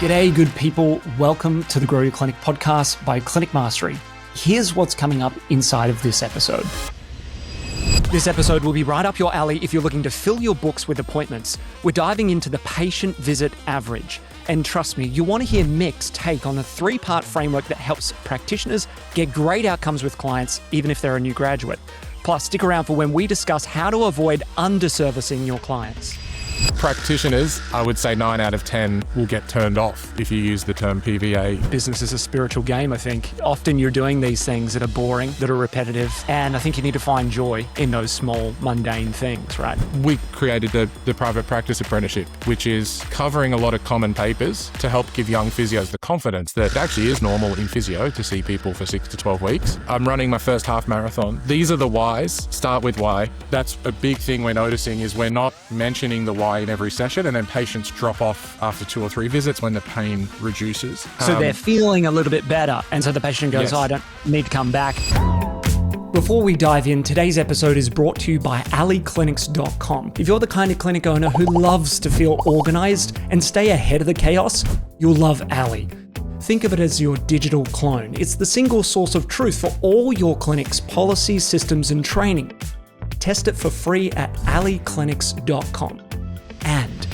G'day, good people. Welcome to the Grow Your Clinic podcast by Clinic Mastery. Here's what's coming up inside of this episode. This episode will be right up your alley if you're looking to fill your books with appointments. We're diving into the patient visit average. And trust me, you want to hear Mick's take on a 3-part framework that helps practitioners get great outcomes with clients, even if they're a new graduate. Plus, stick around for when we discuss how to avoid underservicing your clients. Practitioners, I would say 9 out of 10 will get turned off if you use the term PVA. Business is a spiritual game, I think. Often you're doing these things that are boring, that are repetitive, and I think you need to find joy in those small, mundane things, right? We created the Private Practice Apprenticeship, which is covering a lot of common papers to help give young physios the confidence that it actually is normal in physio to see people for 6 to 12 weeks. I'm running my first half marathon. These are the whys. Start with why. That's a big thing we're noticing is we're not mentioning the why in every session, and then patients drop off after 2 or 3 visits when the pain reduces. So they're feeling a little bit better, and so the patient goes, Yes. oh, I don't need to come back. Before we dive in, today's episode is brought to you by alleyclinics.com. If you're the kind of clinic owner who loves to feel organized and stay ahead of the chaos, you'll love Alley. Think of it as your digital clone. It's the single source of truth for all your clinic's policies, systems, and training. Test it for free at alleyclinics.com. And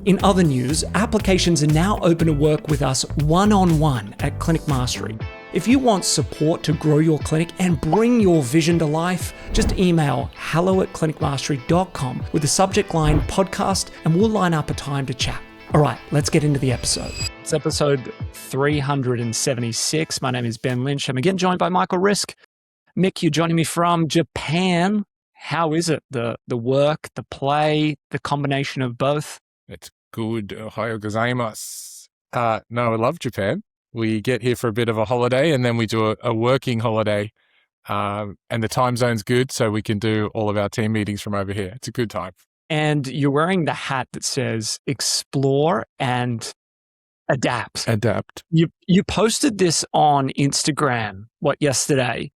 in other news, applications are now open to work with us one-on-one at Clinic Mastery. If you want support to grow your clinic and bring your vision to life, just email hello@clinicmastery.com with the subject line podcast and we'll line up a time to chat. All right, let's get into the episode. It's episode 376. My name is Ben Lynch. I'm again joined by Michael Rizk. Mick, you're joining me from Japan. How is it? The work, the play, the combination of both? It's good. Ohayou gozaimasu. No, I love Japan. We get here for a bit of a holiday and then we do a working holiday. And the time zone's good, so we can do all of our team meetings from over here. It's a good time. And you're wearing the hat that says explore and adapt. Adapt. You posted this on Instagram, yesterday?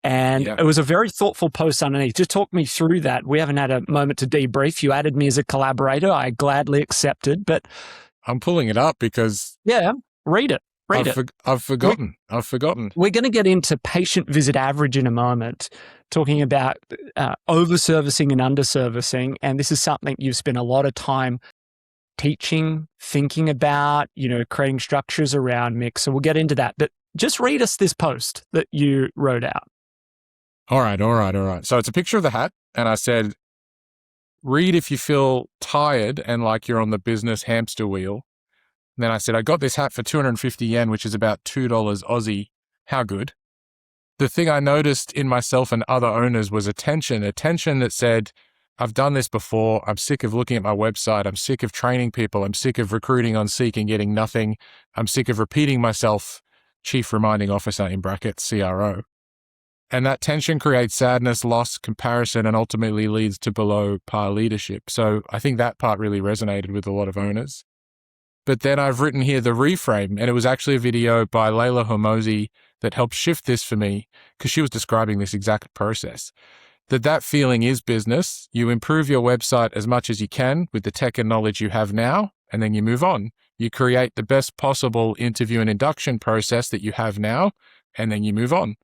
And It was a very thoughtful post underneath. Just talk me through that. We haven't had a moment to debrief. You added me as a collaborator. I gladly accepted, but... I'm pulling it up because... Yeah, read it. I've forgotten. We're going to get into patient visit average in a moment, talking about over-servicing and under-servicing. And this is something you've spent a lot of time teaching, thinking about, creating structures around, Mick. So we'll get into that. But just read us this post that you wrote out. All right. So it's a picture of the hat, and I said, read if you feel tired and like you're on the business hamster wheel. And then I said, I got this hat for 250 yen, which is about $2 Aussie. How good? The thing I noticed in myself and other owners was attention that said, I've done this before. I'm sick of looking at my website. I'm sick of training people. I'm sick of recruiting on Seek and getting nothing. I'm sick of repeating myself, Chief Reminding Officer in brackets, CRO. And that tension creates sadness, loss, comparison, and ultimately leads to below par leadership. So I think that part really resonated with a lot of owners. But then I've written here the Reframe, and it was actually a video by Layla Hormozi that helped shift this for me because she was describing this exact process. That feeling is business. You improve your website as much as you can with the tech and knowledge you have now, and then you move on. You create the best possible interview and induction process that you have now, and then you move on.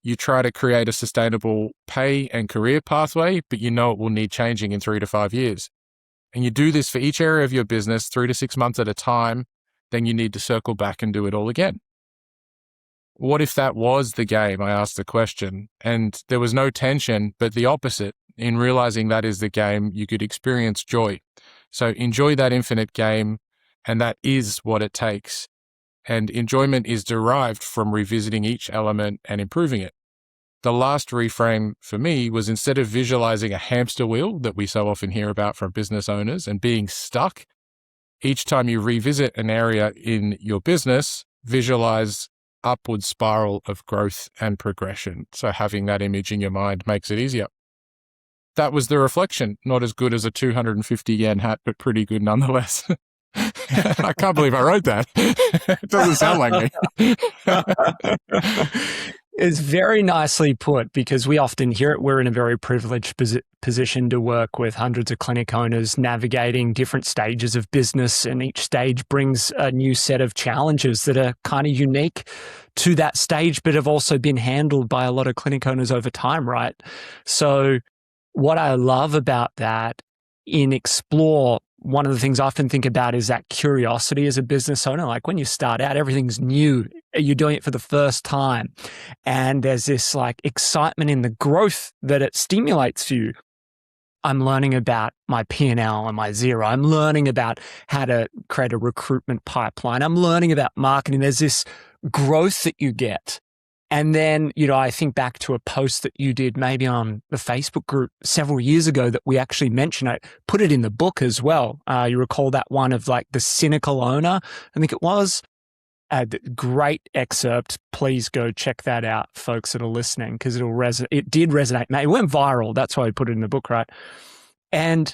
You try to create a sustainable pay and career pathway, but you know it will need changing in 3 to 5 years. And you do this for each area of your business 3 to 6 months at a time, then you need to circle back and do it all again. What if that was the game? I asked the question, and there was no tension, but the opposite. In realizing that is the game, you could experience joy. So enjoy that infinite game, and that is what it takes. And enjoyment is derived from revisiting each element and improving it. The last reframe for me was instead of visualizing a hamster wheel that we so often hear about from business owners and being stuck, each time you revisit an area in your business, visualize upward spiral of growth and progression. So having that image in your mind makes it easier. That was the reflection. Not as good as a 250 yen hat, but pretty good nonetheless. I can't believe I wrote that. It doesn't sound like me. It's very nicely put because we often hear it. We're in a very privileged position to work with hundreds of clinic owners navigating different stages of business, and each stage brings a new set of challenges that are kind of unique to that stage, but have also been handled by a lot of clinic owners over time, right? So what I love about that in Explore, one of the things I often think about is that curiosity as a business owner. Like when you start out, everything's new. You're doing it for the first time. And there's this like excitement in the growth that it stimulates you. I'm learning about my P&L and my zero. I'm learning about how to create a recruitment pipeline. I'm learning about marketing. There's this growth that you get. And then, I think back to a post that you did maybe on the Facebook group several years ago that we actually mentioned. I put it in the book as well. You recall that one of like the cynical owner, I think it was. Great excerpt. Please go check that out, folks that are listening, because it did resonate. It went viral. That's why I put it in the book, right? And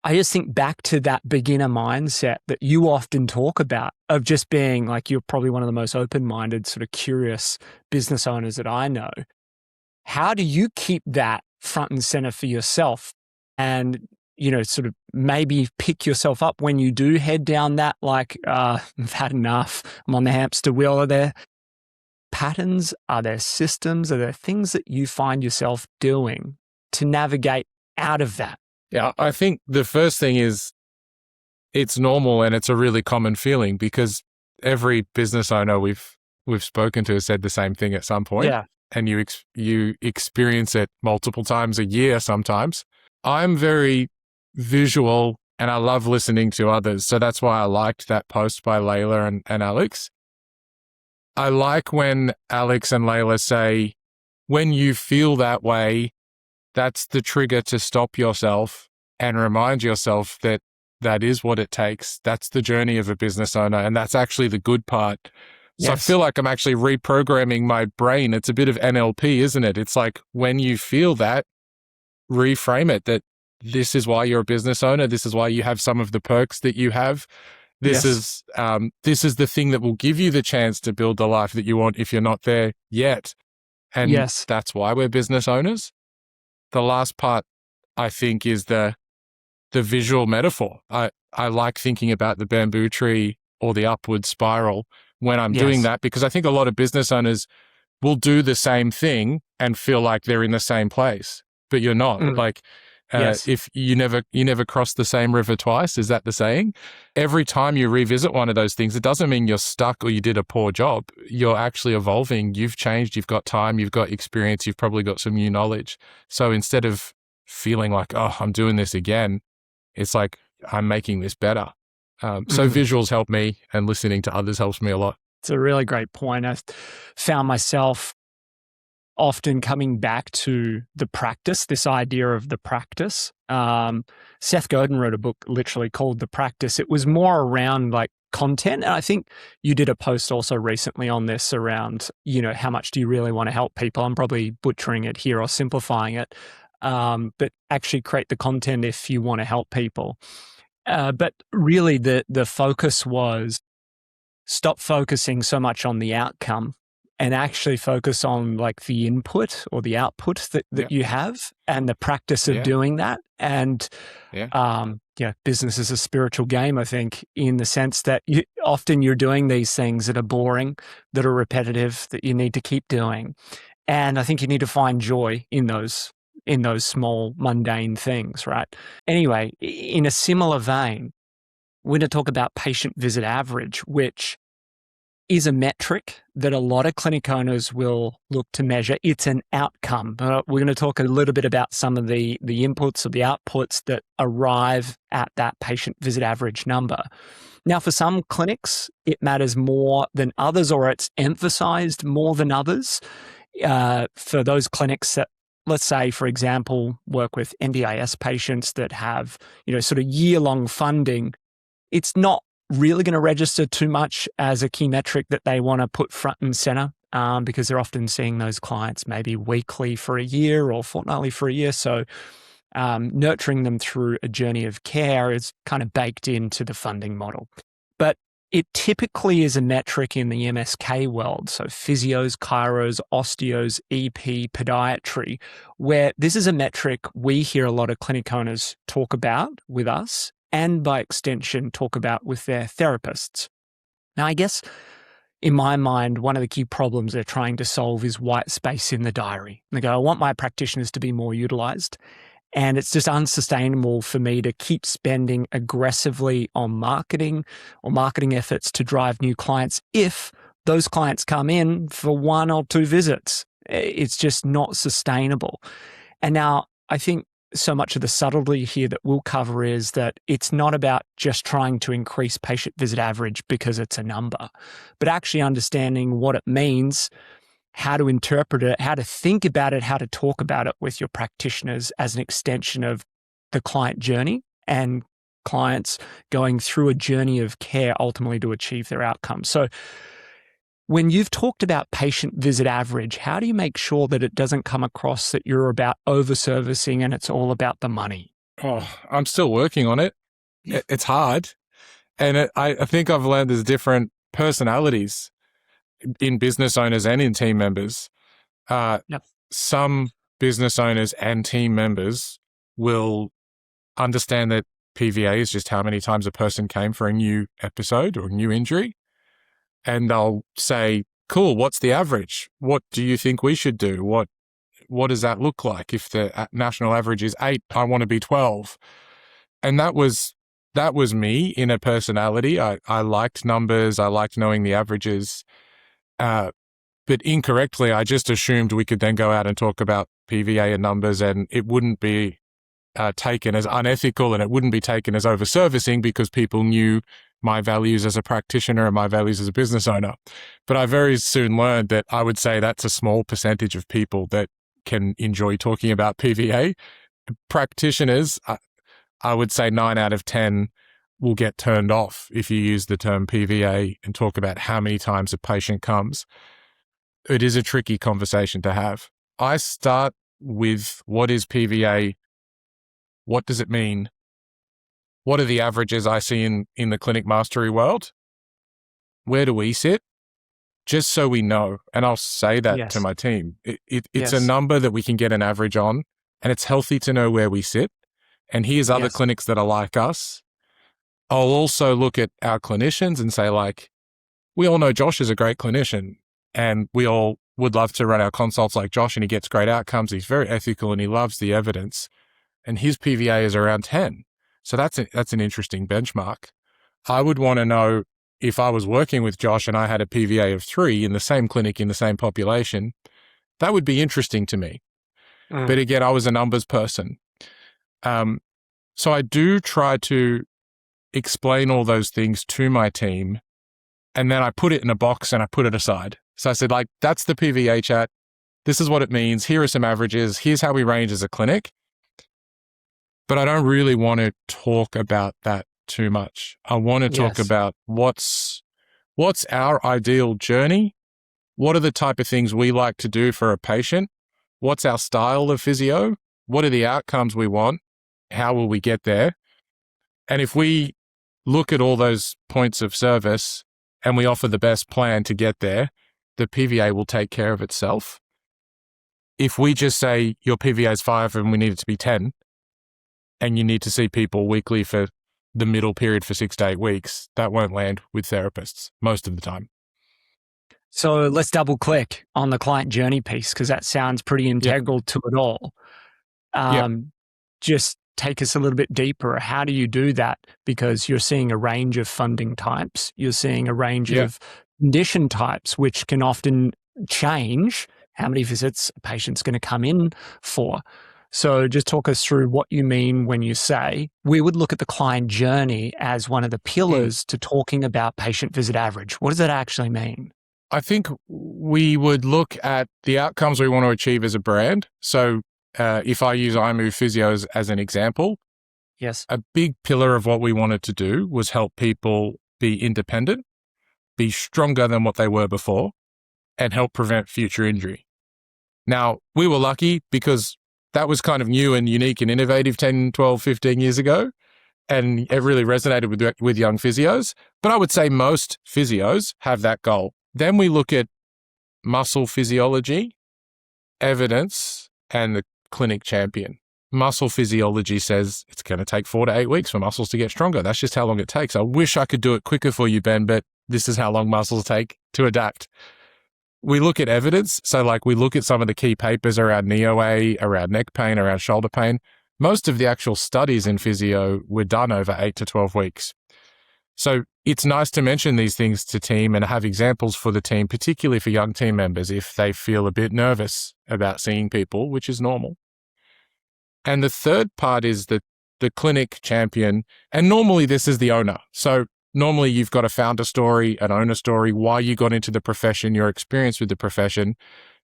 I just think back to that beginner mindset that you often talk about of just being like, you're probably one of the most open-minded, sort of curious business owners that I know. How do you keep that front and center for yourself and, sort of maybe pick yourself up when you do head down that, like, I've had enough, I'm on the hamster wheel? Are there patterns? Are there systems? Are there things that you find yourself doing to navigate out of that? Yeah, I think the first thing is it's normal and it's a really common feeling because every business owner we've spoken to has said the same thing at some point. Yeah. And you experience it multiple times a year sometimes. I'm very visual and I love listening to others. So that's why I liked that post by Layla and Alex. I like when Alex and Layla say, when you feel that way, that's the trigger to stop yourself and remind yourself that that is what it takes. That's the journey of a business owner. And that's actually the good part. So I feel like I'm actually reprogramming my brain. It's a bit of NLP, isn't it? It's like when you feel that, reframe it, that this is why you're a business owner. This is why you have some of the perks that you have. This is the thing that will give you the chance to build the life that you want if you're not there yet. And that's why we're business owners. The last part, I think, is the visual metaphor. I like thinking about the bamboo tree or the upward spiral when I'm doing that, because I think a lot of business owners will do the same thing and feel like they're in the same place, but you're not. If you never cross the same river twice, is that the saying? Every time you revisit one of those things, it doesn't mean you're stuck or you did a poor job. You're actually evolving. You've changed. You've got time. You've got experience. You've probably got some new knowledge. So instead of feeling like, oh, I'm doing this again, it's like, I'm making this better. So visuals help me and listening to others helps me a lot. It's a really great point. I found myself often coming back to the practice, this idea of the practice. Seth Godin wrote a book literally called The Practice. It was more around like content. And I think you did a post also recently on this around, how much do you really want to help people? I'm probably butchering it here or simplifying it. But actually create the content if you want to help people. But really the focus was stop focusing so much on the outcome and actually focus on like the input or the output that you have and the practice of doing that. And business is a spiritual game, I think, in the sense that often you're doing these things that are boring, that are repetitive, that you need to keep doing. And I think you need to find joy in those small, mundane things, right? Anyway, in a similar vein, we're going to talk about patient visit average, which is a metric that a lot of clinic owners will look to measure. It's an outcome. We're going to talk a little bit about some of the inputs or the outputs that arrive at that patient visit average number. Now, for some clinics, it matters more than others, or it's emphasized more than others. For those clinics that, let's say, for example, work with NDIS patients that have, sort of year-long funding, it's not really going to register too much as a key metric that they want to put front and center because they're often seeing those clients maybe weekly for a year or fortnightly for a year. So nurturing them through a journey of care is kind of baked into the funding model. But it typically is a metric in the MSK world. So physios, chiros, osteos, EP, podiatry, where this is a metric we hear a lot of clinic owners talk about with us and by extension talk about with their therapists. Now, I guess in my mind, one of the key problems they're trying to solve is white space in the diary. And they go, I want my practitioners to be more utilized. And it's just unsustainable for me to keep spending aggressively on marketing or marketing efforts to drive new clients if those clients come in for 1 or 2 visits. It's just not sustainable. And now I think so much of the subtlety here that we'll cover is that it's not about just trying to increase patient visit average because it's a number, but actually understanding what it means, how to interpret it, how to think about it, how to talk about it with your practitioners as an extension of the client journey and clients going through a journey of care ultimately to achieve their outcomes. So when you've talked about patient visit average, how do you make sure that it doesn't come across that you're about over-servicing and it's all about the money? Oh, I'm still working on it. It's hard. And I think I've learned there's different personalities in business owners and in team members. Yep. Some business owners and team members will understand that PVA is just how many times a person came for a new episode or a new injury. And they'll say, cool, what's the average? What do you think we should do? What does that look like? If the national average is 8, I want to be 12. And that was me in a personality. I liked numbers. I liked knowing the averages. But incorrectly, I just assumed we could then go out and talk about PVA and numbers, and it wouldn't be taken as unethical, and it wouldn't be taken as over-servicing because people knew my values as a practitioner and my values as a business owner. But I very soon learned that I would say that's a small percentage of people that can enjoy talking about PVA. Practitioners, I would say 9 out of 10 will get turned off if you use the term PVA and talk about how many times a patient comes. It is a tricky conversation to have. I start with what is PVA? What does it mean? What are the averages I see in the clinic mastery world? Where do we sit? Just so we know. And I'll say that to my team. It's a number that we can get an average on, and it's healthy to know where we sit. And here's other clinics that are like us. I'll also look at our clinicians and say, like, we all know Josh is a great clinician, and we all would love to run our consults like Josh, and he gets great outcomes. He's very ethical and he loves the evidence, and his PVA is around 10. So that's an interesting benchmark. I would want to know if I was working with Josh and I had a PVA of 3 in the same clinic in the same population, that would be interesting to me. But again, I was a numbers person. So I do try to explain all those things to my team, and then I put it in a box and I put it aside. So I said, like, that's the PVA chat. This is what it means. Here are some averages. Here's how we range as a clinic. But I don't really want to talk about that too much. I want to talk about what's our ideal journey. What are the type of things we like to do for a patient? What's our style of physio? What are the outcomes we want? How will we get there? And if we look at all those points of service and we offer the best plan to get there, the PVA will take care of itself. If we just say your PVA is 5 and we need it to be 10, and you need to see people weekly for the middle period for 6 to 8 weeks, that won't land with therapists most of the time. So let's double click on the client journey piece, because that sounds pretty integral to it all. Just take us a little bit deeper. How do you do that? Because you're seeing a range of funding types. You're seeing a range of condition types, which can often change how many visits a patient's going to come in for. So just talk us through what you mean when you say we would look at the client journey as one of the pillars to talking about patient visit average. What does that actually mean? I think we would look at the outcomes we want to achieve as a brand. So if I use iMove Physios as an example, a big pillar of what we wanted to do was help people be independent, be stronger than what they were before, and help prevent future injury. Now, we were lucky because that was kind of new and unique and innovative 10, 12, 15 years ago. and it really resonated with young physios. But I would say most physios have that goal. Then we look at muscle physiology, evidence, and the clinic champion. Muscle physiology says it's going to take 4 to 8 weeks for muscles to get stronger. That's just how long it takes. I wish I could do it quicker for you, Ben, but this is how long muscles take to adapt. We look at evidence. So like we look at some of the key papers around knee OA, around neck pain, around shoulder pain. Most of the actual studies in physio were done over 8 to 12 weeks. So it's nice to mention these things to team and have examples for the team, particularly for young team members if they feel a bit nervous about seeing people, which is normal. And the third part is the clinic champion. And normally this is the owner. So normally you've got a founder story, an owner story, why you got into the profession, your experience with the profession,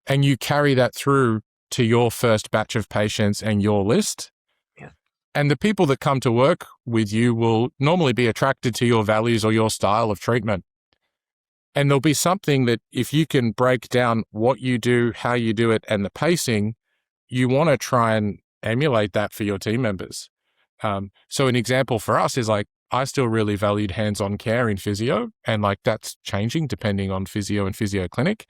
and you carry that through to your first batch of patients and your list. And the people that come to work with you will normally be attracted to your values or your style of treatment. And there'll be something that if you can break down what you do, how you do it, and the pacing, you want to try and emulate that for your team members. So an example for us is like, I still really valued hands-on care in physio, and like that's changing depending on physio and physio clinic.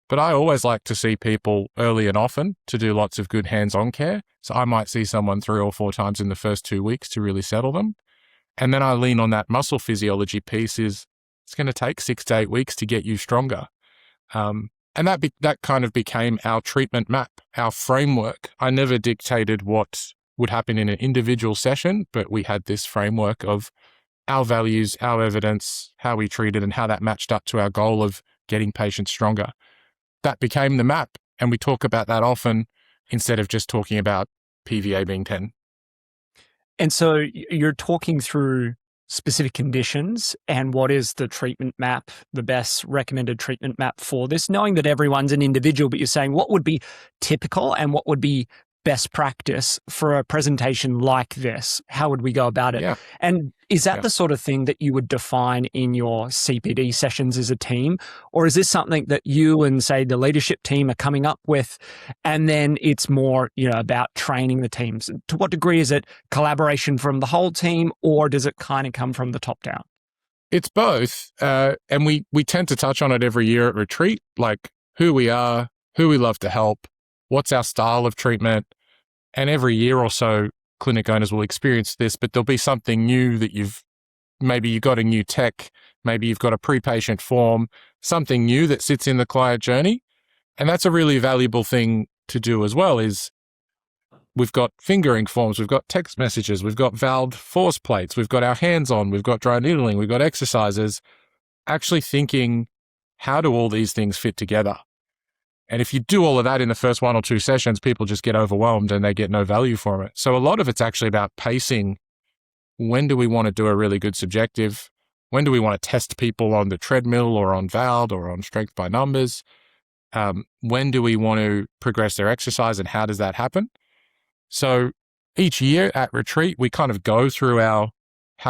But I always like to see people early and often to do lots of good hands-on care. So I might see someone 3 or 4 times in the first 2 weeks to really settle them. And then I lean on that muscle physiology piece is it's going to take 6 to 8 weeks to get you stronger. And that kind of became our treatment map, our framework. I never dictated what would happen in an individual session, but we had this framework of our values, our evidence, how we treated and how that matched up to our goal of getting patients stronger. That became the map. And we talk about that often instead of just talking about PVA being 10. And so you're talking through specific conditions and what is the treatment map, the best recommended treatment map for this, knowing that everyone's an individual, but you're saying what would be typical and what would be best practice for a presentation like this? How would we go about it? Yeah. And is that the sort of thing that you would define in your CPD sessions as a team? Or is this something that you and say the leadership team are coming up with and then it's more, about training the teams? To what degree is it collaboration from the whole team or does it kind of come from the top down? It's both. And we tend to touch on it every year at retreat, like who we are, who we love to help, what's our style of treatment. And every year or so, clinic owners will experience this, but there'll be something new that maybe you've got a new tech, maybe you've got a pre-patient form, something new that sits in the client journey. And that's a really valuable thing to do as well is we've got fingering forms, we've got text messages, we've got valved force plates, we've got our hands on, we've got dry needling, we've got exercises, actually thinking, how do all these things fit together? And if you do all of that in the first 1 or 2 sessions, people just get overwhelmed and they get no value from it. So a lot of it's actually about pacing. When do we want to do a really good subjective? When do we want to test people on the treadmill or on VALD or on strength by numbers? When do we want to progress their exercise and how does that happen? So each year at retreat, we kind of go through how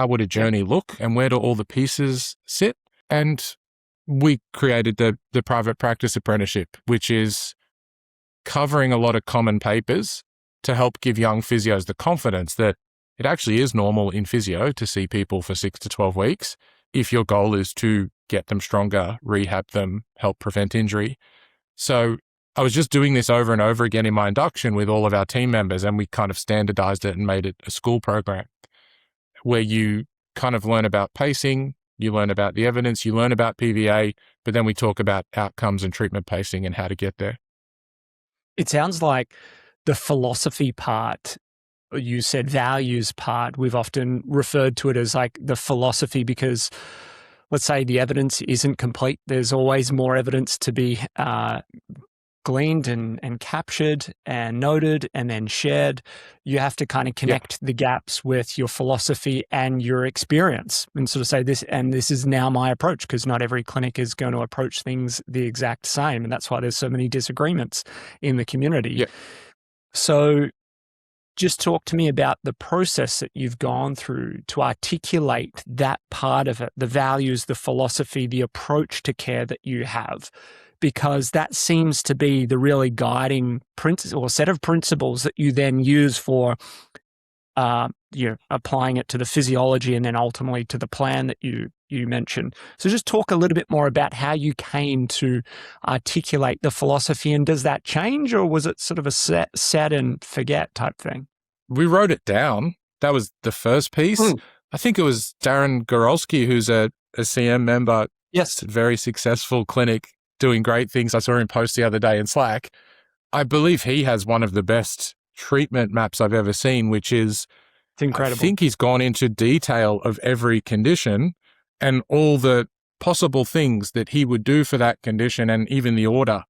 would a journey look and where do all the pieces sit? And we created the Private Practice Apprenticeship, which is covering a lot of common papers to help give young physios the confidence that it actually is normal in physio to see people for 6 to 12 weeks if your goal is to get them stronger, rehab them, help prevent injury. So I was just doing this over and over again in my induction with all of our team members, and we kind of standardized it and made it a school program where you kind of learn about pacing, you learn about the evidence, you learn about PVA, but then we talk about outcomes and treatment pacing and how to get there. It sounds like the philosophy part, you said values part, we've often referred to it as like the philosophy because let's say the evidence isn't complete. There's always more evidence to be gleaned and captured and noted and then shared. You have to kind of connect the gaps with your philosophy and your experience and sort of say this is now my approach, because not every clinic is going to approach things the exact same. And that's why there's so many disagreements in the community. Yeah. So just talk to me about the process that you've gone through to articulate that part of it, the values, the philosophy, the approach to care that you have, because that seems to be the really guiding principle or set of principles that you then use for you're applying it to the physiology and then ultimately to the plan that you mentioned. So just talk a little bit more about how you came to articulate the philosophy, and does that change, or was it sort of a set and forget type thing? We wrote it down. That was the first piece. I think it was Darren Gorolski, who's a CM member. Yes. Very successful clinic, doing great things. I saw him post the other day in Slack. I believe he has one of the best treatment maps I've ever seen, which is, it's incredible. I think he's gone into detail of every condition and all the possible things that he would do for that condition, and even the order.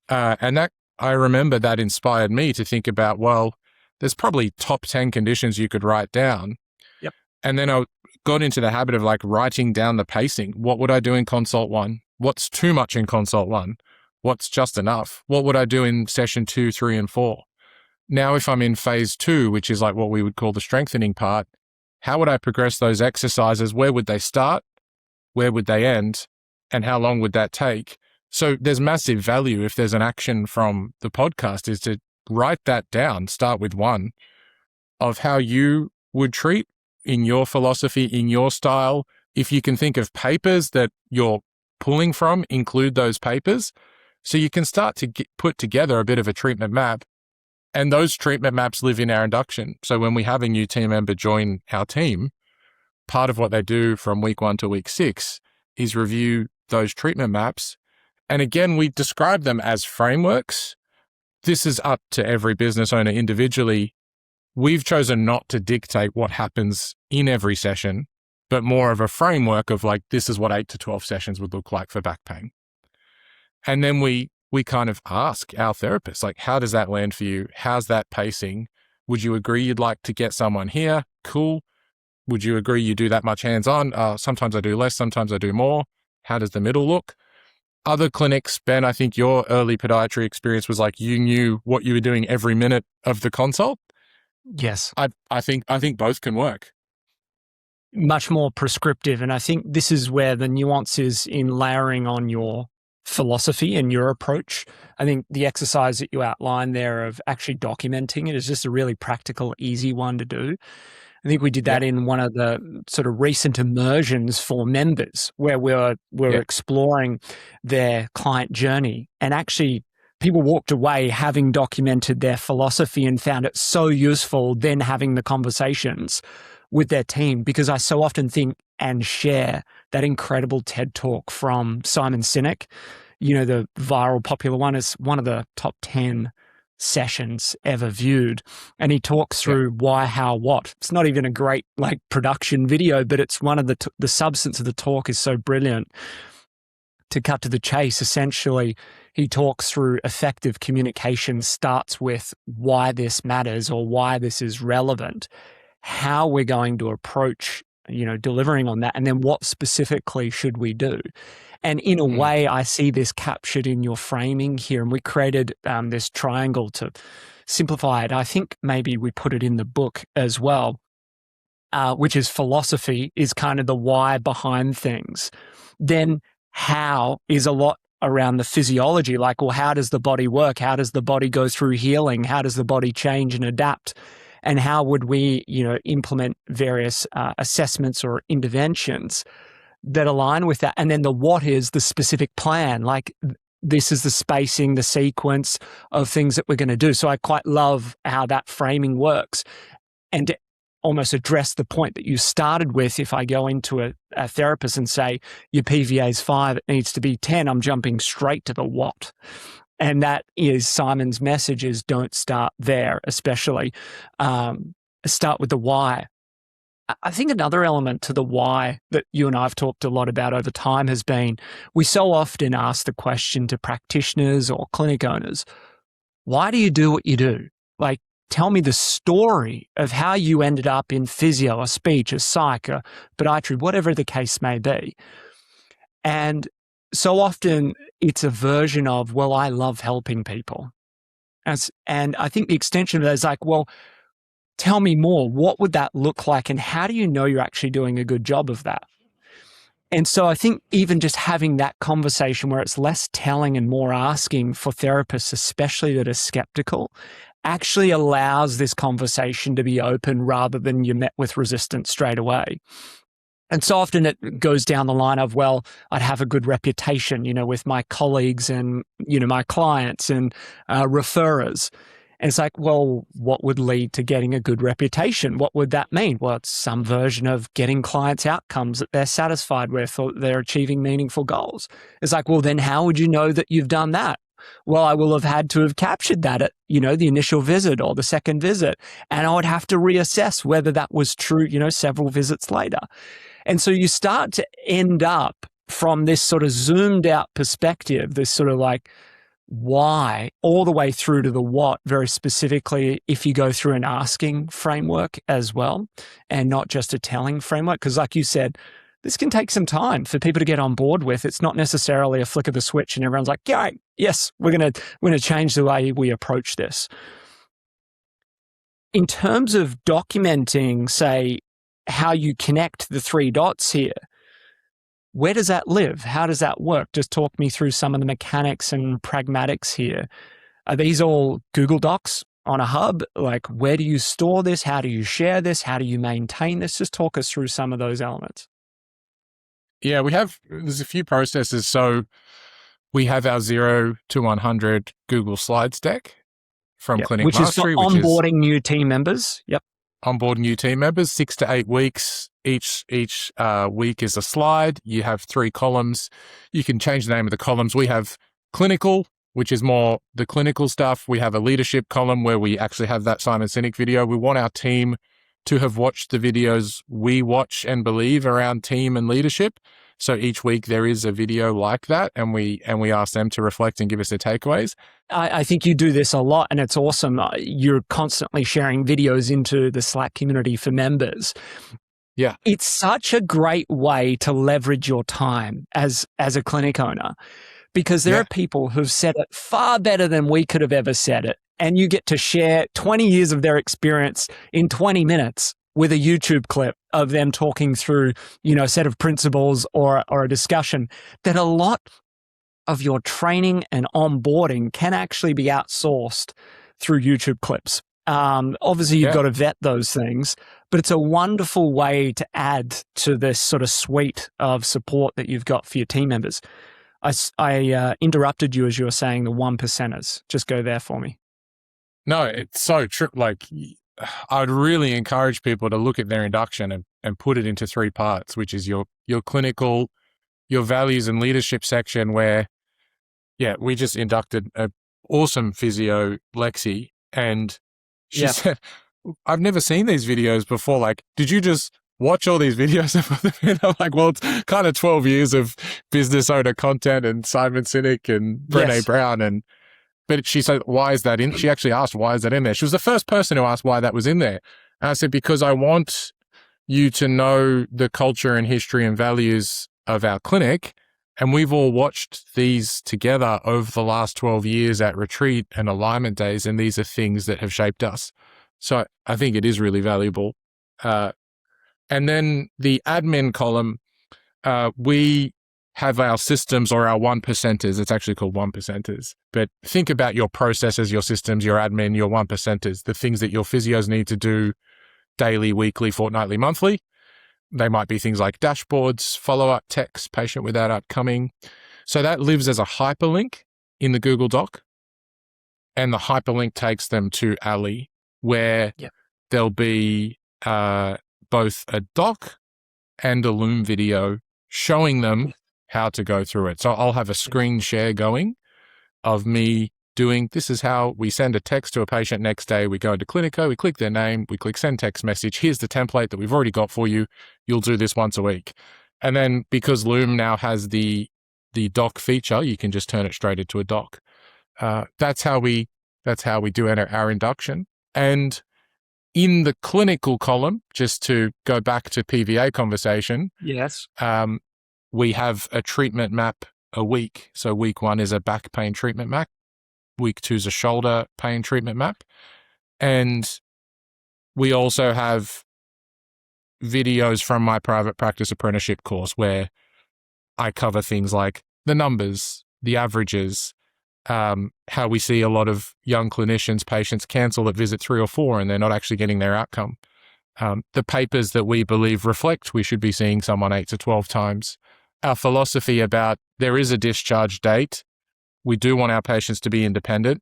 And that, I remember that inspired me to think about, well, there's probably top 10 conditions you could write down. Yep. And then I got into the habit of like writing down the pacing. What would I do in consult 1? What's too much in consult 1? What's just enough? What would I do in session 2, 3, and 4? Now, if I'm in phase 2, which is like what we would call the strengthening part, how would I progress those exercises? Where would they start? Where would they end? And how long would that take? So there's massive value, if there's an action from the podcast, is to write that down. Start with 1 of how you would treat in your philosophy, in your style. If you can think of papers that you're pulling from, include those papers. So you can start to put together a bit of a treatment map. And those treatment maps live in our induction. So when we have a new team member join our team, part of what they do from week 1 to week 6 is review those treatment maps. And again, we describe them as frameworks. This is up to every business owner individually. We've chosen not to dictate what happens in every session, but more of a framework of like, this is what 8 to 12 sessions would look like for back pain. And then we kind of ask our therapists, like, how does that land for you? How's that pacing? Would you agree you'd like to get someone here? Cool. Would you agree you do that much hands-on? Sometimes I do less, sometimes I do more. How does the middle look? Other clinics, Ben, I think your early podiatry experience was like you knew what you were doing every minute of the consult. Yes. I think both can work. Much more prescriptive. And I think this is where the nuance is in layering on your philosophy and your approach. I think the exercise that you outlined there of actually documenting it is just a really practical, easy one to do. I think we did that in one of the sort of recent immersions for members where we're exploring their client journey, and actually people walked away having documented their philosophy and found it so useful then having the conversations with their team, because I so often think and share that incredible TED talk from Simon Sinek. You know, the viral popular one is one of the top 10 sessions ever viewed. And he talks through why, how, what. It's not even a great like production video, but it's one of the substance of the talk is so brilliant. To cut to the chase, essentially, he talks through effective communication starts with why this matters or why this is relevant, how we're going to approach, delivering on that, and then what specifically should we do? And in a way, I see this captured in your framing here, and we created this triangle to simplify it. I think maybe we put it in the book as well, which is philosophy is kind of the why behind things. Then how is a lot around the physiology, like, well, how does the body work? How does the body go through healing? How does the body change and adapt? And how would we, implement various assessments or interventions that align with that? And then the what is the specific plan, like this is the spacing, the sequence of things that we're going to do. So I quite love how that framing works. And to almost address the point that you started with, if I go into a therapist and say, your PVA is 5, it needs to be 10, I'm jumping straight to the what. And that is Simon's message is don't start there, especially. Start with the why. I think another element to the why that you and I have talked a lot about over time has been, we so often ask the question to practitioners or clinic owners, why do you do what you do? Like, tell me the story of how you ended up in physio or speech or psych or podiatry, whatever the case may be. And so often it's a version of, well, I love helping people. And I think the extension of that is like, well, tell me more. What would that look like? And how do you know you're actually doing a good job of that? And so I think even just having that conversation where it's less telling and more asking for therapists, especially that are skeptical, actually allows this conversation to be open rather than you're met with resistance straight away. And so often it goes down the line of, well, I'd have a good reputation, with my colleagues and, my clients and referrers. And it's like, well, what would lead to getting a good reputation? What would that mean? Well, it's some version of getting clients outcomes that they're satisfied with or they're achieving meaningful goals. It's like, well, then how would you know that you've done that? Well, I will have had to have captured that at, the initial visit or the second visit. And I would have to reassess whether that was true, several visits later. And so you start to end up from this sort of zoomed out perspective, this sort of like why, all the way through to the what, very specifically, if you go through an asking framework as well, and not just a telling framework. Because like you said, this can take some time for people to get on board with. It's not necessarily a flick of the switch and everyone's like, yeah, yes, we're gonna change the way we approach this. In terms of documenting, say, how you connect the 3 dots here, where does that live? How does that work? Just talk me through some of the mechanics and pragmatics here. Are these all Google Docs on a hub? Like, where do you store this? How do you share this? How do you maintain this? Just talk us through some of those elements. Yeah, there's a few processes. So we have our 0 to 100 Google Slides deck from Clinic which Mastery. Is for onboarding new team members. Yep. Onboard new team members, 6 to 8 weeks. Each week is a slide. You have 3 columns. You can change the name of the columns. We have clinical, which is more the clinical stuff. We have a leadership column where we actually have that Simon Sinek video. We want our team to have watched the videos we watch and believe around team and leadership. So each week there is a video like that, and we ask them to reflect and give us their takeaways. I think you do this a lot, and it's awesome. You're constantly sharing videos into the Slack community for members. Yeah. It's such a great way to leverage your time as a clinic owner, because there are people who've said it far better than we could have ever said it. And you get to share 20 years of their experience in 20 minutes with a YouTube clip of them talking through, a set of principles or a discussion that a lot of your training and onboarding can actually be outsourced through YouTube clips. Obviously, you've got to vet those things, but it's a wonderful way to add to this sort of suite of support that you've got for your team members. I interrupted you as you were saying the 1%ers. Just go there for me. No, it's so true. Like, I'd really encourage people to look at their induction and put it into 3 parts, which is your clinical, your values and leadership section where, we just inducted an awesome physio, Lexi, and she said, I've never seen these videos before. Like, did you just watch all these videos and put them in? I'm like, well, it's kind of 12 years of business owner content and Simon Sinek and Brené Brown. But she said, why is that in? She actually asked, why is that in there? She was the first person who asked why that was in there. And I said, because I want you to know the culture and history and values of our clinic. And we've all watched these together over the last 12 years at retreat and alignment days. And these are things that have shaped us. So I think it is really valuable. And then the admin column, we have our systems or our 1%ers. It's actually called 1%ers. But think about your processes, your systems, your admin, your 1%ers, the things that your physios need to do daily, weekly, fortnightly, monthly. They might be things like dashboards, follow-up texts, patient without outcoming. So that lives as a hyperlink in the Google Doc. And the hyperlink takes them to Ali, where there'll be both a doc and a Loom video showing them how to go through it. So I'll have a screen share going of me doing, this is how we send a text to a patient next day. We go into Clinico, we click their name, we click send text message. Here's the template that we've already got for you. You'll do this once a week. And then because Loom now has the doc feature, you can just turn it straight into a doc. That's how we do our induction. And in the clinical column, just to go back to PVA conversation, we have a treatment map a week. So week 1 is a back pain treatment map. Week 2 is a shoulder pain treatment map. And we also have videos from my private practice apprenticeship course where I cover things like the numbers, the averages, how we see a lot of young clinicians, patients cancel at visit 3 or 4 and they're not actually getting their outcome. The papers that we believe reflect we should be seeing someone 8 to 12 times. Our philosophy about there is a discharge date. We do want our patients to be independent,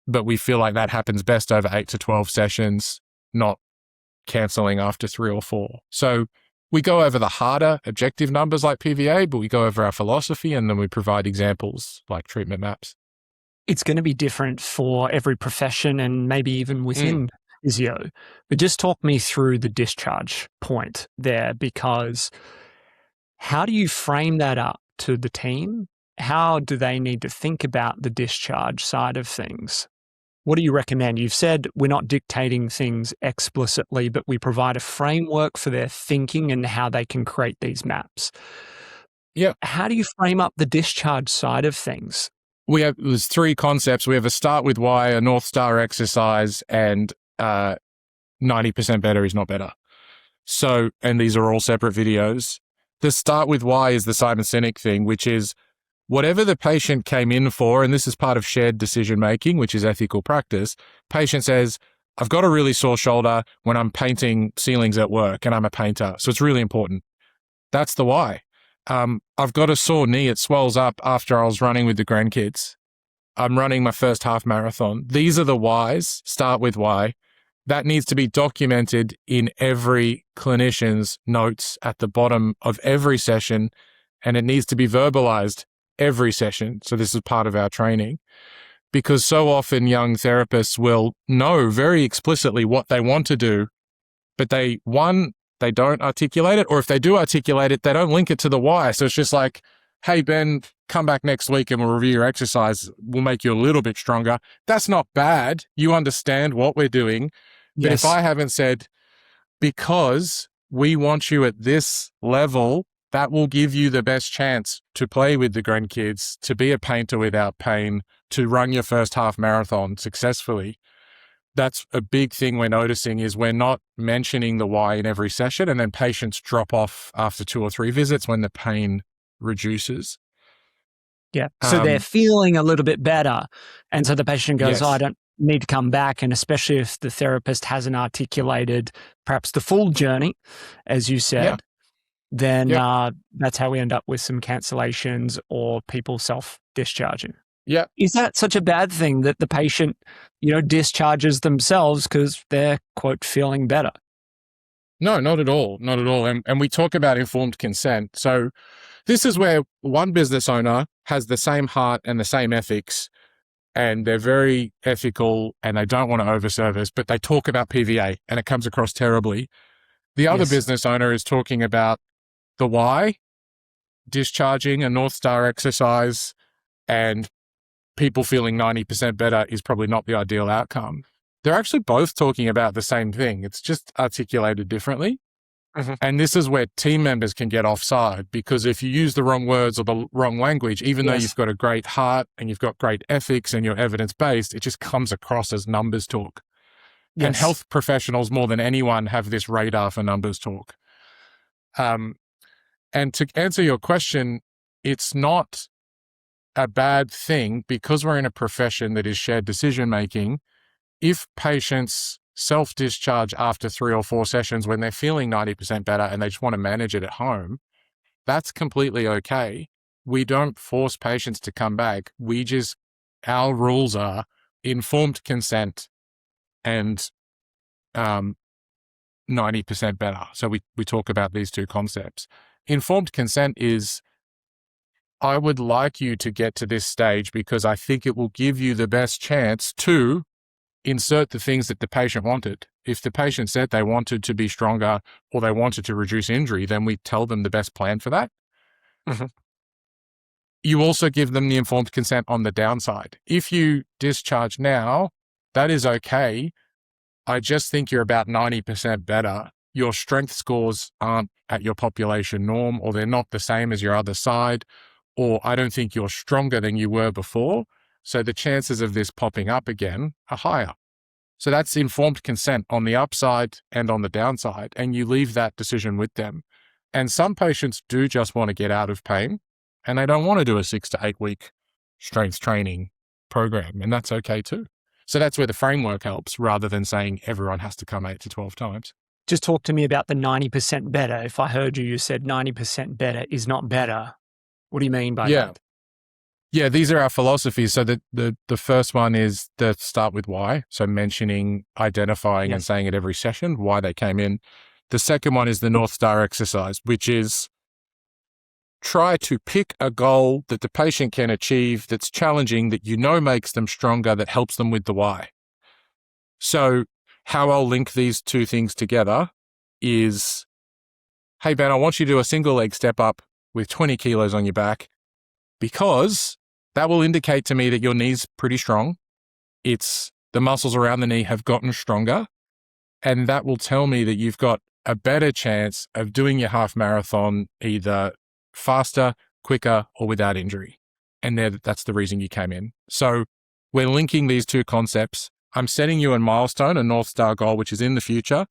but we feel like that happens best over 8 to 12 sessions, not cancelling after 3 or 4. So we go over the harder objective numbers like PVA, but we go over our philosophy and then we provide examples like treatment maps. It's going to be different for every profession and maybe even within physio. But just talk me through the discharge point there, because how do you frame that up to the team? How do they need to think about the discharge side of things? What do you recommend? You've said we're not dictating things explicitly, but we provide a framework for their thinking and how they can create these maps. Yeah. How do you frame up the discharge side of things? There's 3 concepts. We have a start with why, a North Star exercise, and 90% better is not better. So, and these are all separate videos. The start with why is the Simon Sinek thing, which is whatever the patient came in for, and this is part of shared decision making, which is ethical practice. Patient says, I've got a really sore shoulder when I'm painting ceilings at work and I'm a painter. So it's really important. That's the why. I've got a sore knee. It swells up after I was running with the grandkids. I'm running my first half marathon. These are the whys. Start with why. That needs to be documented in every clinician's notes at the bottom of every session, and it needs to be verbalized every session. So this is part of our training, because so often young therapists will know very explicitly what they want to do, but they don't articulate it, or if they do articulate it, they don't link it to the why. So it's just like, hey, Ben, come back next week and we'll review your exercise. We'll make you a little bit stronger. That's not bad. You understand what we're doing. But Yes. if I haven't said, because we want you at this level, that will give you the best chance to play with the grandkids, to be a painter without pain, to run your first half marathon successfully. That's a big thing we're noticing, is we're not mentioning the why in every session, and then patients drop off after 2 or 3 visits when the pain reduces. Yeah. So they're feeling a little bit better. And so the patient goes, Yes. I don't need to come back. And especially if the therapist hasn't articulated perhaps the full journey, as you said, then that's how we end up with some cancellations or people self-discharging. Yeah. Is that such a bad thing that the patient, discharges themselves because they're, quote, feeling better? No, not at all. Not at all. And we talk about informed consent. So this is where one business owner has the same heart and the same ethics, and they're very ethical and they don't want to overservice, but they talk about PVA and it comes across terribly. The other business owner is talking about the why, discharging a North Star exercise, and people feeling 90% better is probably not the ideal outcome. They're actually both talking about the same thing. It's just articulated differently. And this is where team members can get offside, because if you use the wrong words or the wrong language, even though you've got a great heart and you've got great ethics and you're evidence-based, it just comes across as numbers talk. And health professionals, more than anyone, have this radar for numbers talk. And to answer your question, it's not a bad thing, because we're in a profession that is shared decision-making. If patients self-discharge after 3 or 4 sessions when they're feeling 90% better and they just want to manage it at home, that's completely okay. We don't force patients to come back. Our rules are informed consent and 90% better. So we talk about these 2 concepts. Informed consent is, I would like you to get to this stage because I think it will give you the best chance to insert the things that the patient wanted. If the patient said they wanted to be stronger or they wanted to reduce injury, then we tell them the best plan for that. You also give them the informed consent on the downside. If you discharge now, that is okay. I just think you're about 90% better. Your strength scores aren't at your population norm, or they're not the same as your other side, or I don't think you're stronger than you were before. So the chances of this popping up again are higher. So that's informed consent on the upside and on the downside, and you leave that decision with them. And some patients do just want to get out of pain, and they don't want to do a 6 to 8 week strength training program, and that's okay too. So that's where the framework helps rather than saying everyone has to come 8 to 12 times. Just talk to me about the 90% better. If I heard you said 90% better is not better. What do you mean by that? Yeah, these are our philosophies. So the first one is the start with why. So mentioning, identifying and saying at every session why they came in. The second one is the North Star exercise, which is try to pick a goal that the patient can achieve that's challenging, that you know makes them stronger, that helps them with the why. So how I'll link these two things together is, hey, Ben, I want you to do a single leg step up with 20 kilos on your back, because that will indicate to me that your knee's pretty strong. It's the muscles around the knee have gotten stronger, and that will tell me that you've got a better chance of doing your half marathon either faster, quicker, or without injury. And that's the reason you came in. So we're linking these two concepts. I'm setting you a milestone, a North Star goal, which is in the future,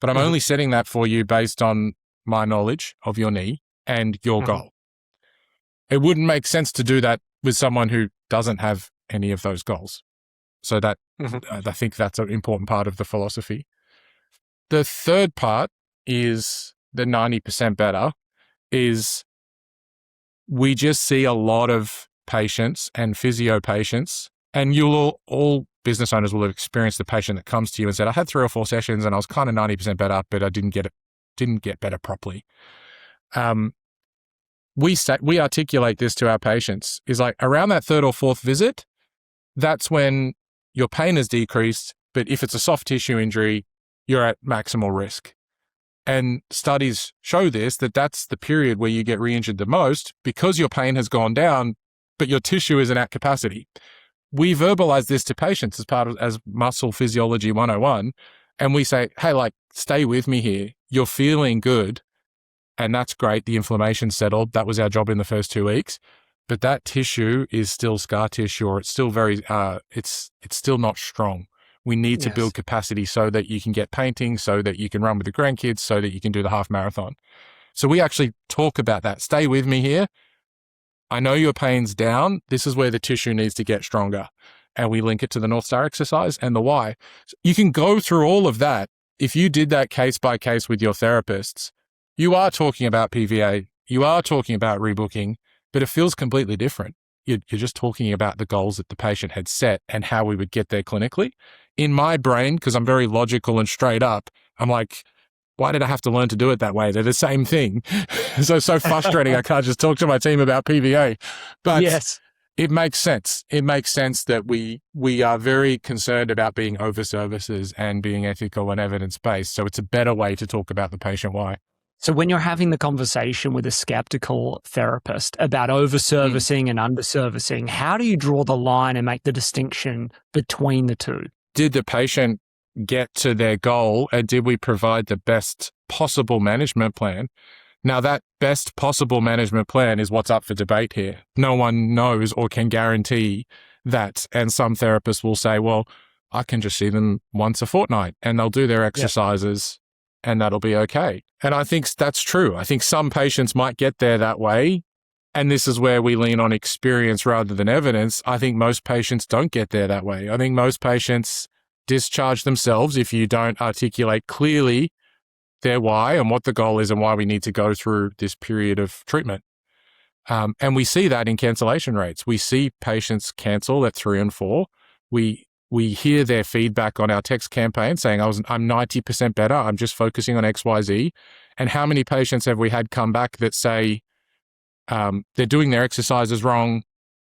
but I'm only setting that for you based on my knowledge of your knee and your goal. It wouldn't make sense to do that with someone who doesn't have any of those goals. So that I think that's an important part of the philosophy. The third part is the 90% better is we just see a lot of patients and physio patients, and you'll all business owners will have experienced the patient that comes to you and said, I had 3 or 4 sessions and I was kind of 90% better, but I didn't get better properly. We articulate this to our patients is like around that 3rd or 4th visit, that's when your pain has decreased. But if it's a soft tissue injury, you're at maximal risk. And studies show this, that's the period where you get re-injured the most because your pain has gone down, but your tissue isn't at capacity. We verbalize this to patients as muscle physiology 101. And we say, hey, stay with me here. You're feeling good. And that's great. The inflammation's settled. That was our job in the first 2 weeks. But that tissue is still scar tissue, or it's still it's still not strong. We need to build capacity so that you can get painting, so that you can run with the grandkids, so that you can do the half marathon. So we actually talk about that. Stay with me here. I know your pain's down. This is where the tissue needs to get stronger. And we link it to the North Star exercise and the why. So you can go through all of that. If you did that case by case with your therapists, you are talking about PVA, you are talking about rebooking, but it feels completely different. You're just talking about the goals that the patient had set and how we would get there clinically. In my brain, because I'm very logical and straight up, I'm like, why did I have to learn to do it that way? They're the same thing. So frustrating. I can't just talk to my team about PVA. But it makes sense. It makes sense that we are very concerned about being over services and being ethical and evidence-based. So it's a better way to talk about the patient why. So when you're having the conversation with a skeptical therapist about over-servicing and under-servicing, how do you draw the line and make the distinction between the two? Did the patient get to their goal, and did we provide the best possible management plan? Now, that best possible management plan is what's up for debate here. No one knows or can guarantee that. And some therapists will say, well, I can just see them once a fortnight and they'll do their exercises and that'll be okay. And I think that's true. I think some patients might get there that way. And this is where we lean on experience rather than evidence. I think most patients don't get there that way. I think most patients discharge themselves if you don't articulate clearly their why and what the goal is and why we need to go through this period of treatment. And we see that in cancellation rates. We see patients cancel at 3 and 4. We hear their feedback on our text campaign saying, I'm 90% better. I'm just focusing on XYZ. And how many patients have we had come back that say they're doing their exercises wrong?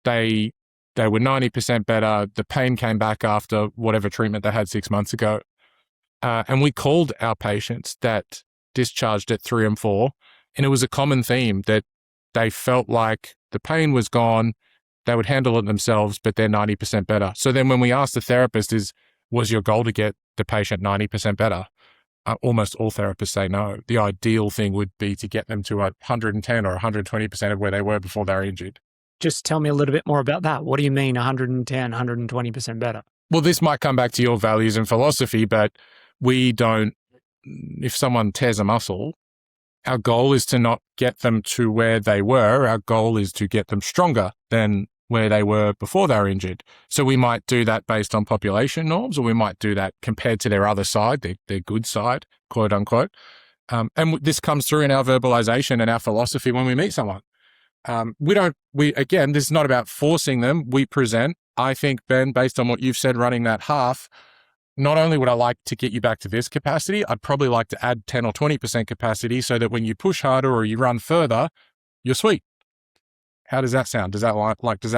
They were 90% better. The pain came back after whatever treatment they had 6 months ago. And we called our patients that discharged at 3 and 4. And it was a common theme that they felt like the pain was gone. They would handle it themselves, but they're 90% better. So then when we asked the therapist, was your goal to get the patient 90% better? Almost all therapists say no. The ideal thing would be to get them to 110 or 120% of where they were before they were injured. Just tell me a little bit more about that. What do you mean 110, 120% better? Well, this might come back to your values and philosophy, but if someone tears a muscle, our goal is to not get them to where they were. Our goal is to get them stronger than where they were before they were injured. So we might do that based on population norms, or we might do that compared to their other side, their good side, quote unquote. And this comes through in our verbalization and our philosophy when we meet someone. Again, this is not about forcing them. We present. I think, Ben, based on what you've said running that half, not only would I like to get you back to this capacity, I'd probably like to add 10 or 20% capacity so that when you push harder or you run further, you're sweet. How does that sound? Does that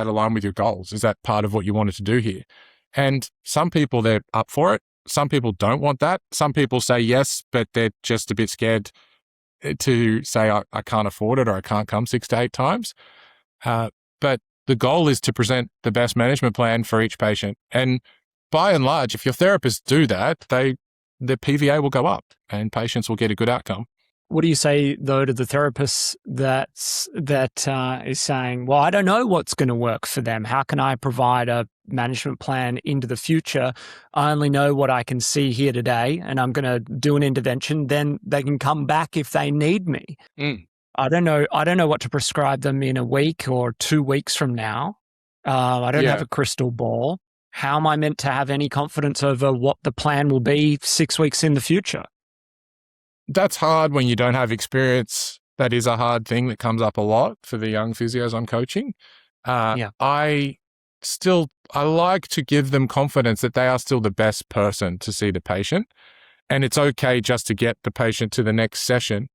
align with your goals? Is that part of what you wanted to do here? And some people, they're up for it. Some people don't want that. Some people say yes, but they're just a bit scared to say, I can't afford it, or I can't come 6 to 8 times. But the goal is to present the best management plan for each patient. And by and large, if your therapists do that, the PVA will go up and patients will get a good outcome. What do you say, though, to the therapist that is saying, well, I don't know what's going to work for them. How can I provide a management plan into the future? I only know what I can see here today, and I'm going to do an intervention. Then they can come back if they need me. I don't know what to prescribe them in a week or 2 weeks from now. I don't have a crystal ball. How am I meant to have any confidence over what the plan will be 6 weeks in the future? That's hard when you don't have experience. That is a hard thing that comes up a lot for the young physios I'm coaching. I like to give them confidence that they are still the best person to see the patient. And it's okay just to get the patient to the next session.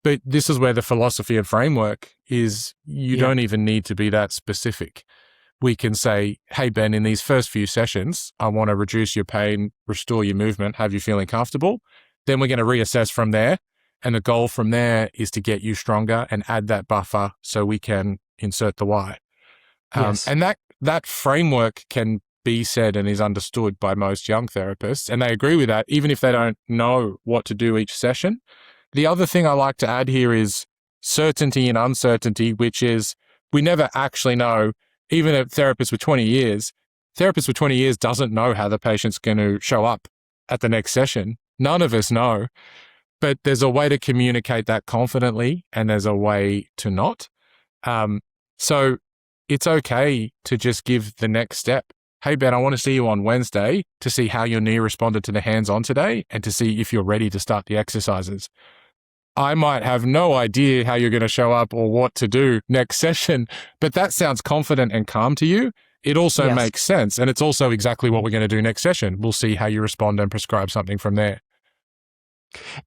But this is where the philosophy and framework is. You don't even need to be that specific. We can say, hey, Ben, in these first few sessions, I want to reduce your pain, restore your movement, have you feeling comfortable. Then we're going to reassess from there. And the goal from there is to get you stronger and add that buffer so we can insert the why. And that framework can be said and is understood by most young therapists. And they agree with that, even if they don't know what to do each session. The other thing I like to add here is certainty and uncertainty, which is we never actually know. Even a therapist with 20 years doesn't know how the patient's going to show up at the next session. None of us know, but there's a way to communicate that confidently and there's a way to not. So it's okay to just give the next step. Hey, Ben, I want to see you on Wednesday to see how your knee responded to the hands-on today and to see if you're ready to start the exercises. I might have no idea how you're going to show up or what to do next session, but that sounds confident and calm to you. It also makes sense. And it's also exactly what we're going to do next session. We'll see how you respond and prescribe something from there.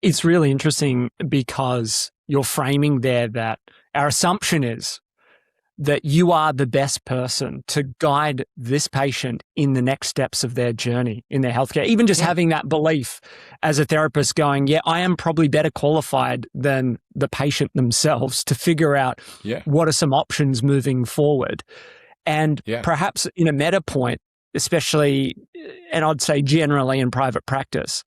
It's really interesting because you're framing there that our assumption is that you are the best person to guide this patient in the next steps of their journey in their healthcare. Even just having that belief as a therapist going, I am probably better qualified than the patient themselves to figure out what are some options moving forward. And perhaps in a meta point, especially, and I'd say generally in private practice,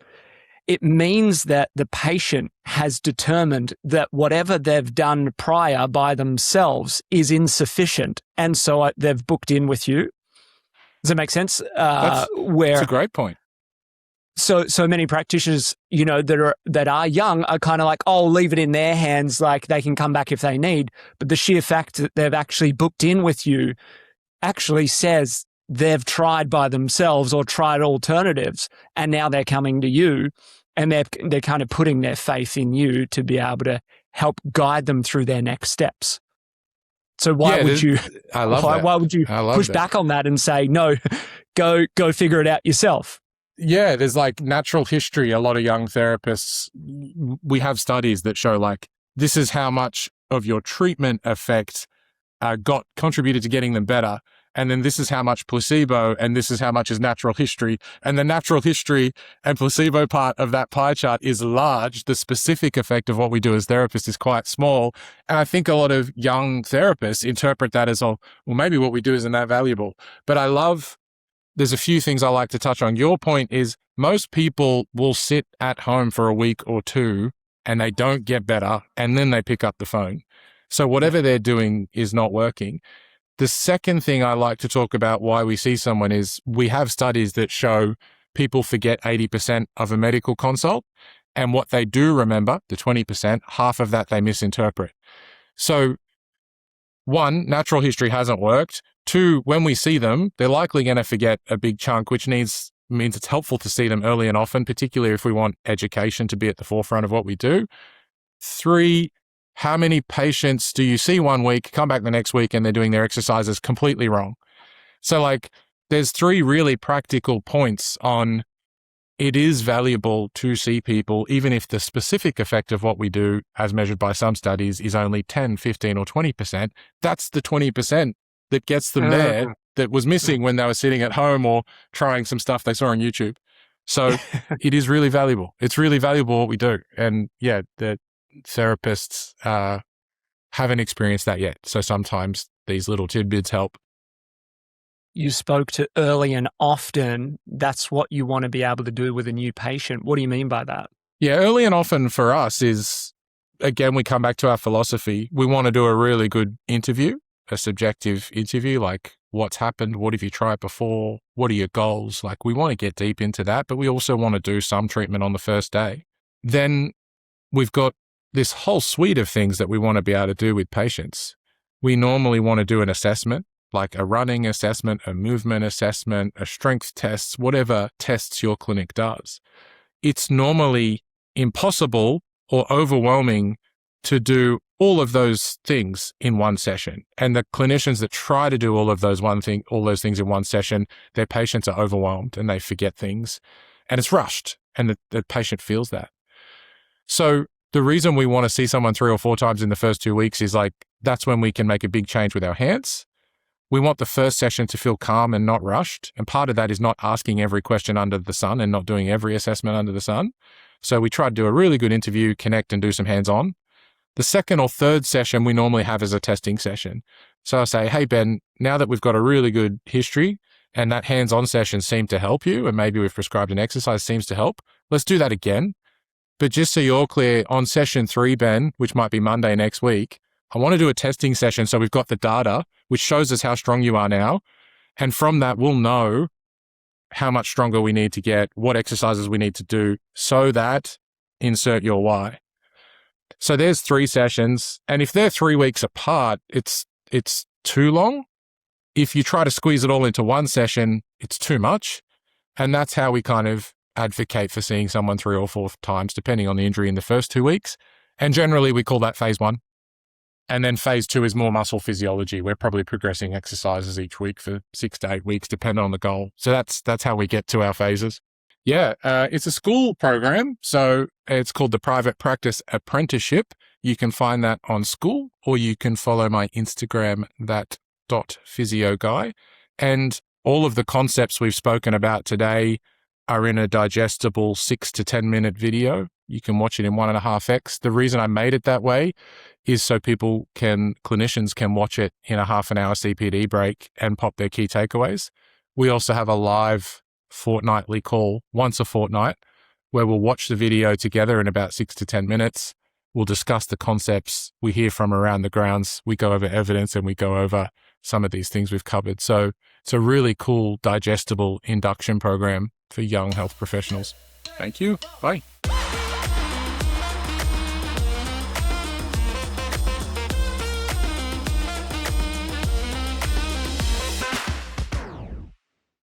it means that the patient has determined that whatever they've done prior by themselves is insufficient. And so they've booked in with you. Does that make sense? That's a great point. So many practitioners, that are young are kind of like, leave it in their hands. Like they can come back if they need. But the sheer fact that they've actually booked in with you actually says they've tried by themselves or tried alternatives. And now they're coming to you. And they're kind of putting their faith in you to be able to help guide them through their next steps. So why would you push back on that and say, no, go figure it out yourself? Yeah, there's like natural history. A lot of young therapists, we have studies that show like, this is how much of your treatment effect got contributed to getting them better. And then this is how much placebo, and this is how much is natural history. And the natural history and placebo part of that pie chart is large. The specific effect of what we do as therapists is quite small. And I think a lot of young therapists interpret that as, maybe what we do isn't that valuable. But there's a few things I like to touch on. Your point is most people will sit at home for a week or two and they don't get better, and then they pick up the phone. So whatever they're doing is not working. The second thing I like to talk about why we see someone is we have studies that show people forget 80% of a medical consult, and what they do remember, the 20%, half of that they misinterpret. So 1, natural history hasn't worked. Two, when we see them, they're likely going to forget a big chunk, which means it's helpful to see them early and often, particularly if we want education to be at the forefront of what we do. Three, how many patients do you see one week, come back the next week, and they're doing their exercises completely wrong? So like, there's three really practical points on it is valuable to see people, even if the specific effect of what we do, as measured by some studies, is only 10, 15, or 20%. That's the 20% that gets them there that was missing when they were sitting at home or trying some stuff they saw on YouTube. So it is really valuable. It's really valuable what we do. And yeah, the therapists haven't experienced that yet. So sometimes these little tidbits help. You spoke to early and often. That's what you want to be able to do with a new patient. What do you mean by that? Yeah, early and often for us is, again, we come back to our philosophy. We want to do a really good interview, a subjective interview, like what's happened, what have you tried before, what are your goals? Like we want to get deep into that, but we also want to do some treatment on the first day. Then we've got this whole suite of things that we want to be able to do with patients. We normally want to do an assessment, like a running assessment, a movement assessment, a strength test, whatever tests your clinic does. It's normally impossible or overwhelming to do all of those things in one session. And the clinicians that try to do all those things in one session, their patients are overwhelmed and they forget things and it's rushed and the patient feels that. So the reason we want to see someone 3 or 4 times in the first 2 weeks is like, that's when we can make a big change with our hands. We want the first session to feel calm and not rushed. And part of that is not asking every question under the sun and not doing every assessment under the sun. So we try to do a really good interview, connect and do some hands-on. The second or third session we normally have as a testing session. So I say, hey, Ben, now that we've got a really good history and that hands-on session seemed to help you, and maybe we've prescribed an exercise seems to help, let's do that again. But just so you're clear, on session 3, Ben, which might be Monday next week, I want to do a testing session so we've got the data, which shows us how strong you are now. And from that, we'll know how much stronger we need to get, what exercises we need to do so that insert your why. So there's 3 sessions. And if they're 3 weeks apart, it's too long. If you try to squeeze it all into one session, it's too much. And that's how we kind of advocate for seeing someone 3 or 4 times, depending on the injury in the first 2 weeks. And generally we call that phase 1. And then phase 2 is more muscle physiology. We're probably progressing exercises each week for 6 to 8 weeks, depending on the goal. So that's how we get to our phases. Yeah, it's a school program. So it's called the Private Practice Apprenticeship. You can find that on school, or you can follow my Instagram, that.physioguy. And all of the concepts we've spoken about today are in a digestible 6 to 10 minute video. You can watch it in 1.5x. The reason I made it that way is so clinicians can watch it in a half an hour CPD break and pop their key takeaways. We also have a live fortnightly call once a fortnight where we'll watch the video together in about 6 to 10 minutes. We'll discuss the concepts we hear from around the grounds. We go over evidence and we go over some of these things we've covered. So it's a really cool, digestible induction program for young health professionals. Thank you. Bye.